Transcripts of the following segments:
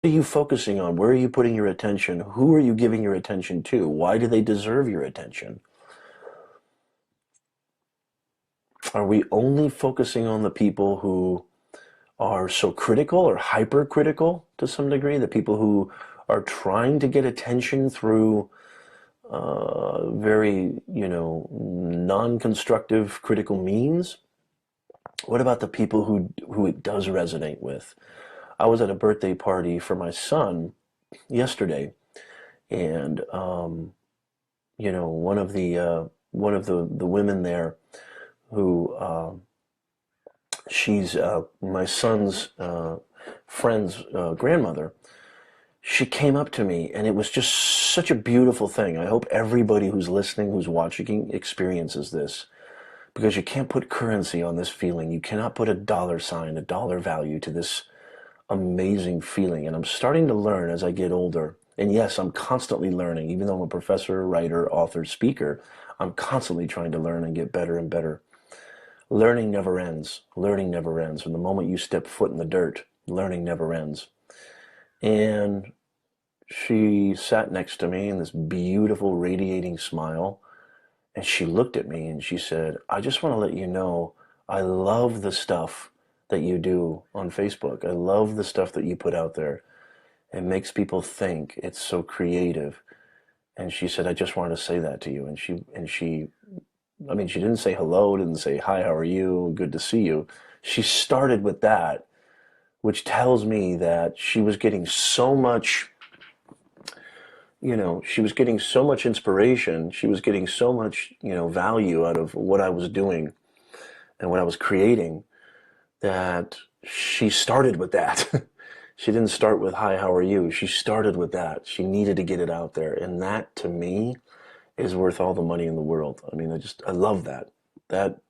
are you focusing on? Where are you putting your attention? Who are you giving your attention to? Why do they deserve your attention? Are we only focusing on the people who are so critical or hypercritical to some degree? The people who are trying to get attention through very, non-constructive critical means? What about the people who it does resonate with? I was at a birthday party for my son yesterday, and one of the women there who she's my son's friend's grandmother. She came up to me, and it was just such a beautiful thing. I hope everybody who's listening, who's watching, experiences this, because you can't put currency on this feeling. You cannot put a dollar sign, a dollar value to this amazing feeling. And I'm starting to learn as I get older. And yes, I'm constantly learning. Even though I'm a professor, writer, author, speaker, I'm constantly trying to learn and get better and better. Learning never ends. Learning never ends. From the moment you step foot in the dirt, learning never ends. And she sat next to me in this beautiful radiating smile, and she looked at me and she said, "I just want to let you know I love the stuff that you do on Facebook. I love the stuff that you put out there. It makes people think. It's so creative." And she said, "I just wanted to say that to you." She didn't say hello, didn't say, "Hi, how are you? Good to see you." She started with that, which tells me that she was getting so much, she was getting so much inspiration. She was getting so much, value out of what I was doing and what I was creating, that she started with that. She didn't start with, "Hi, how are you?" She started with that. She needed to get it out there. And that, to me, is worth all the money in the world. I love that. That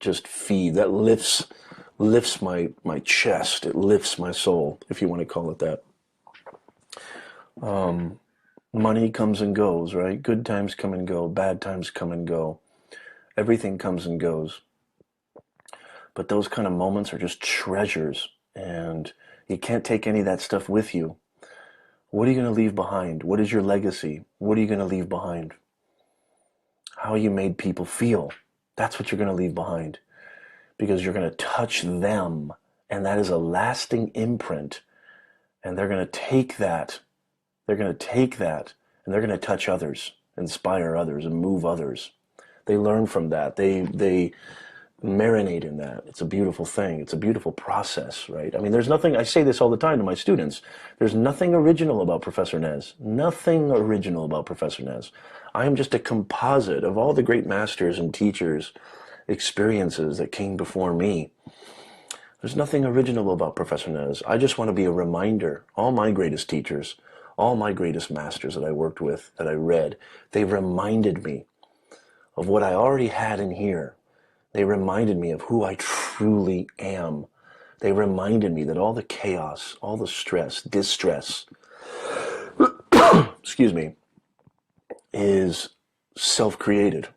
lifts my chest. It lifts my soul, if you want to call it that. Money comes and goes, right? Good times come and go. Bad times come and go. Everything comes and goes. But those kind of moments are just treasures, and you can't take any of that stuff with you. What are you going to leave behind? What is your legacy? What are you going to leave behind? How you made people feel. That's what you're going to leave behind, because you're going to touch them, and that is a lasting imprint. And they're going to take that. They're going to take that, and they're going to touch others, inspire others, and move others. They learn from that. They marinate in that. It's a beautiful thing. It's a beautiful process, right? There's nothing, I say this all the time to my students, there's nothing original about Professor Nez. Nothing original about Professor Nez. I am just a composite of all the great masters and teachers' experiences that came before me. There's nothing original about Professor Nez. I just want to be a reminder. All my greatest teachers, all my greatest masters that I worked with, that I read, they reminded me of what I already had in here. They reminded me of who I truly am. They reminded me that all the chaos, all the stress, distress, excuse me, is self-created,